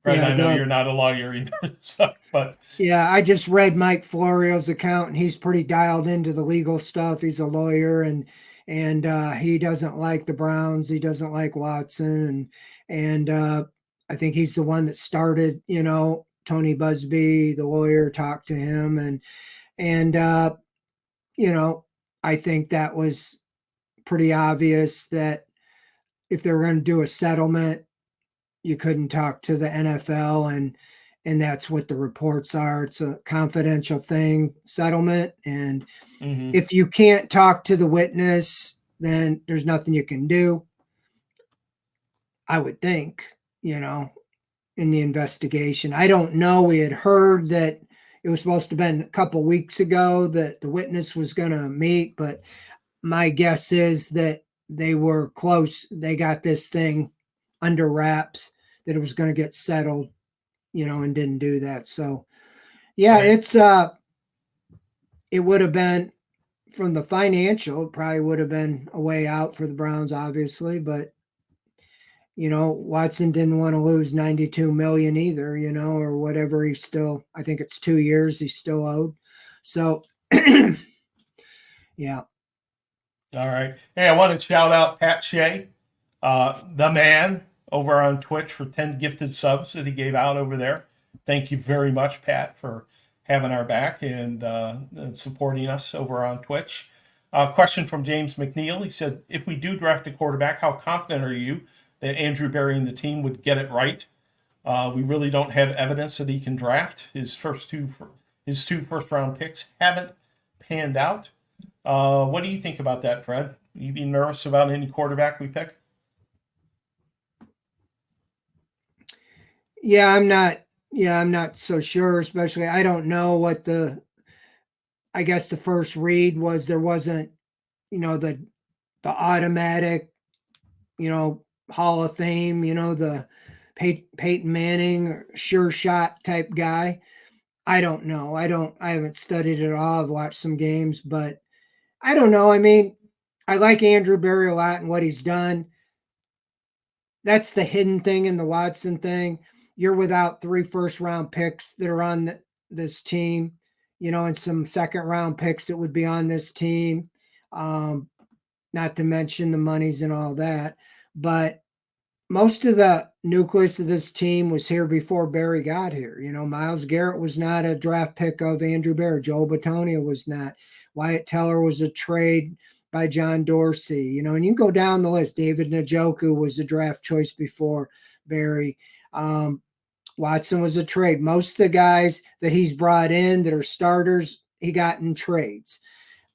Fred, Yeah, I know you're not a lawyer either. So, but I just read Mike Florio's account, and he's pretty dialed into the legal stuff. He's a lawyer, and he doesn't like the Browns. He doesn't like Watson, and I think he's the one that started. Tony Busby, the lawyer, talked to him, and you know, I think that was pretty obvious that if they were going to do a settlement, you couldn't talk to the NFL, and that's what the reports are. It's a confidential thing, settlement, and mm-hmm. if you can't talk to the witness, then there's nothing you can do. I would think, in the investigation. I don't know. We had heard that it was supposed to have been a couple weeks ago that the witness was going to meet, but my guess is that they were close. They got this thing under wraps, that it was going to get settled, and didn't do that. So, yeah, Right. it would have been, from the financial, it probably would have been a way out for the Browns, obviously, but Watson didn't want to lose 92 million either, or whatever. I think it's 2 years he's still owed. So, yeah. All right. Hey, I want to shout out Pat Shea, the man, over on Twitch for 10 gifted subs that he gave out over there. Thank you very much, Pat, for having our back and supporting us over on Twitch. Question from James McNeil. He said, "If we do draft a quarterback, how confident are you that Andrew Berry and the team would get it right? We really don't have evidence that he can draft. His two first round picks haven't panned out. What do you think about that, Fred? You be nervous about any quarterback we pick?" Yeah, I'm not. Yeah, I'm not so sure. Especially, I don't know what I guess the first read was. There wasn't, the automatic, Hall of Fame. The Peyton Manning sure shot type guy. I don't know. I haven't studied it all. I've watched some games, but I don't know. I mean, I like Andrew Berry a lot and what he's done. That's the hidden thing in the Watson thing. You're without 3 first round picks that are on this team. and some second round picks that would be on this team. Not to mention the monies and all that. But most of the nucleus of this team was here before Barry got here. Myles Garrett was not a draft pick of Andrew Barry. Joe Batonia was not. Wyatt Teller was a trade by John Dorsey. And you go down the list. David Njoku was a draft choice before Barry. Watson was a trade. Most of the guys that he's brought in that are starters, he got in trades.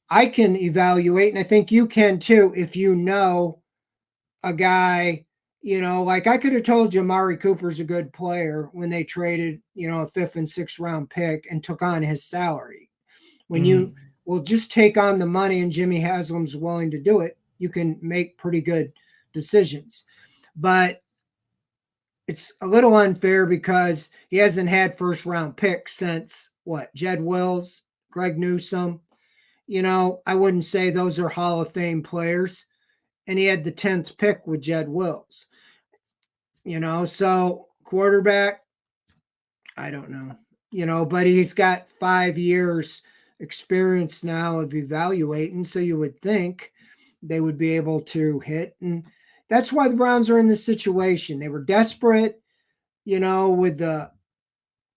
I can evaluate, and I think you can too, if you know a guy, like I could have told you Amari Cooper's a good player when they traded, a 5th and 6th round pick and took on his salary. When you will just take on the money and Jimmy Haslam's willing to do it, you can make pretty good decisions. But it's a little unfair because he hasn't had first round picks since Jed Wills, Greg Newsome. I wouldn't say those are Hall of Fame players. And he had the 10th pick with Jed Wills. So quarterback, I don't know. But he's got 5 years experience now of evaluating. So you would think they would be able to hit. And that's why the Browns are in this situation. They were desperate, with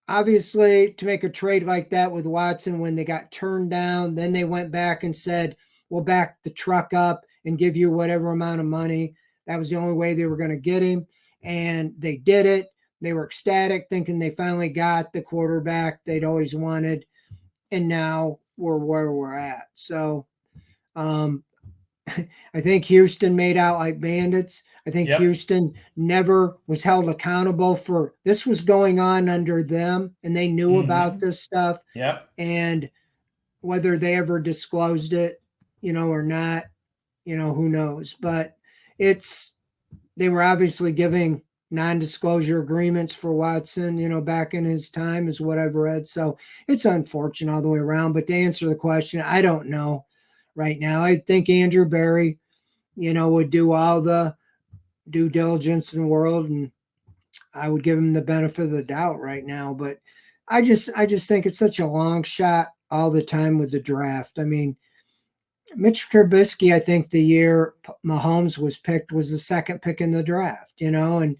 obviously to make a trade like that with Watson when they got turned down. Then they went back and said, we'll back the truck up and give you whatever amount of money. That was the only way they were going to get him. And they did it. They were ecstatic, thinking they finally got the quarterback they'd always wanted. And now we're where we're at. So I think Houston made out like bandits. I think Houston never was held accountable for this was going on under them, and they knew about this stuff. Yep. And whether they ever disclosed it, or not, who knows? But they were obviously giving non-disclosure agreements for Watson, back in his time is what I've read. So it's unfortunate all the way around. But to answer the question, I don't know right now. I think Andrew Barry, would do all the due diligence in the world, and I would give him the benefit of the doubt right now. But I just think it's such a long shot all the time with the draft. I mean, Mitch Trubisky, I think the year Mahomes was picked was the 2nd pick in the draft, and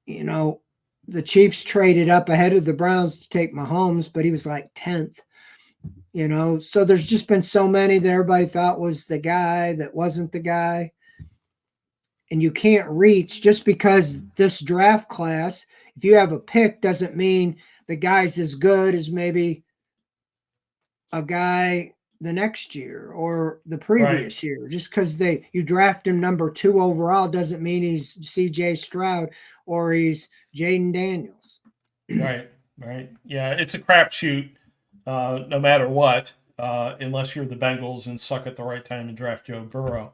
the Chiefs traded up ahead of the Browns to take Mahomes, but he was like 10th. So there's just been so many that everybody thought was the guy that wasn't the guy. And you can't reach just because this draft class, if you have a pick, doesn't mean the guy's as good as maybe a guy the next year or the previous year. Just because you draft him number 2 overall doesn't mean he's CJ Stroud or he's Jaden Daniels. Right. Yeah, it's a crapshoot. No matter what, unless you're the Bengals and suck at the right time and draft Joe Burrow.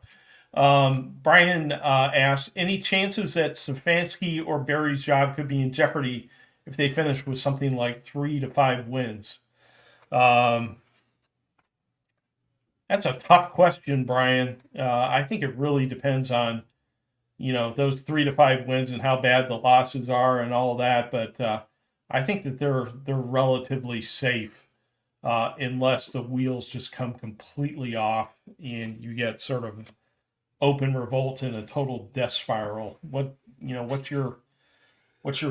Brian asks, any chances that Stefanski or Barry's job could be in jeopardy if they finish with something like 3 to 5 wins? That's a tough question, Brian. I think it really depends on, those 3 to 5 wins and how bad the losses are and all that. But I think that they're relatively safe. Unless the wheels just come completely off and you get sort of open revolt and a total death spiral. What's your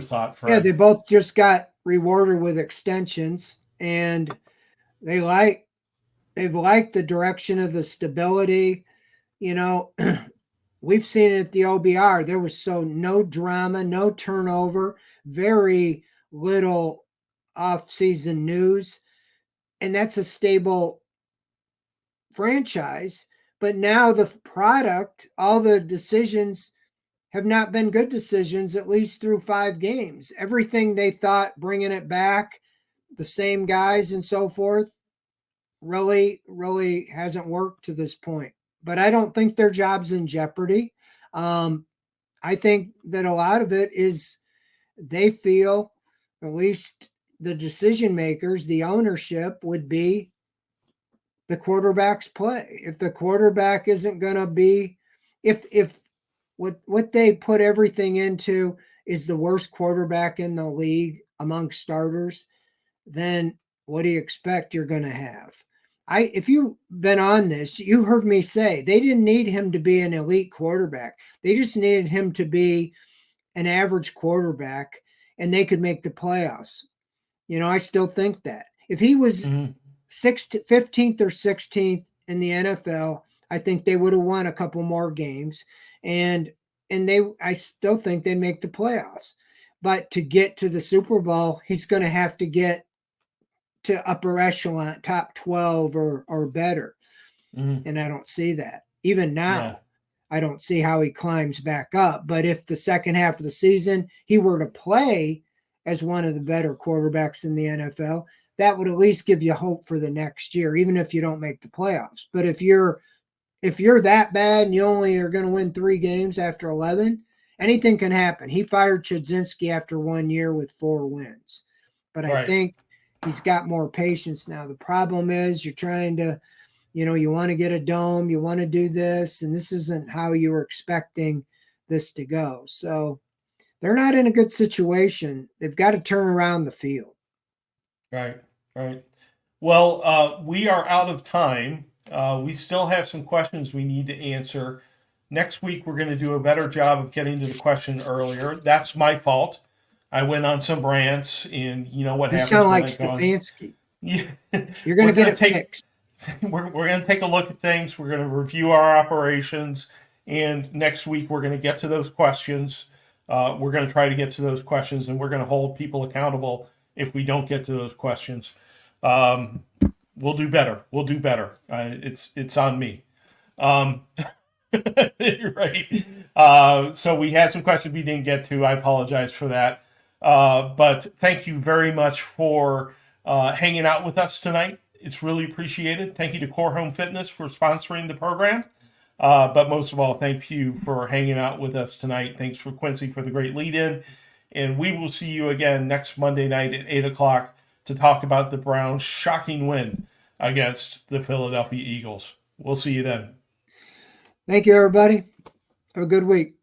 thought, Fred? Yeah, they both just got rewarded with extensions, and they've liked the direction of the stability. We've seen it at the OBR. There was no drama, no turnover, very little off-season news. And that's a stable franchise. But now the product, all the decisions have not been good decisions, at least through 5 games. Everything they thought, bringing it back, the same guys and so forth, really, really hasn't worked to this point. But I don't think their job's in jeopardy. I think that a lot of it is they feel, at least the decision makers, the ownership would be the quarterback's play. If the quarterback isn't going to be, if what they put everything into is the worst quarterback in the league among starters, then what do you expect you're going to have? If you've been on this, you heard me say they didn't need him to be an elite quarterback. They just needed him to be an average quarterback, and they could make the playoffs. I still think that. If he was 15th or 16th in the NFL, I think they would have won a couple more games, and I still think they make the playoffs. But to get to the Super Bowl, he's going to have to get to upper echelon, top 12 or better. And I don't see that. Even now, I don't see how he climbs back up. But if the second half of the season he were to play as one of the better quarterbacks in the NFL, that would at least give you hope for the next year, even if you don't make the playoffs. But if you're that bad and you only are going to win 3 games after 11, anything can happen. He fired Chudzinski after 1 year with 4 wins. But I think he's got more patience now. The problem is you're trying to, you want to get a dome, you want to do this, and this isn't how you were expecting this to go. So they're not in a good situation. They've got to turn around the field. Right. Well, we are out of time. We still have some questions we need to answer. Next week, we're going to do a better job of getting to the question earlier. That's my fault. I went on some rants, and you know what happens. You sound like Stefanski. Yeah. You're going to get it fixed. We're going to take a look at things. We're going to review our operations, and next week we're going to get to those questions. We're going to try to get to those questions, and we're going to hold people accountable if we don't get to those questions. We'll do better. It's on me. Right. So we had some questions we didn't get to. I apologize for that. But thank you very much for hanging out with us tonight. It's really appreciated. Thank you to Core Home Fitness for sponsoring the program. But most of all, thank you for hanging out with us tonight. Thanks for Quincy for the great lead-in. And we will see you again next Monday night at 8 o'clock to talk about the Browns' shocking win against the Philadelphia Eagles. We'll see you then. Thank you, everybody. Have a good week.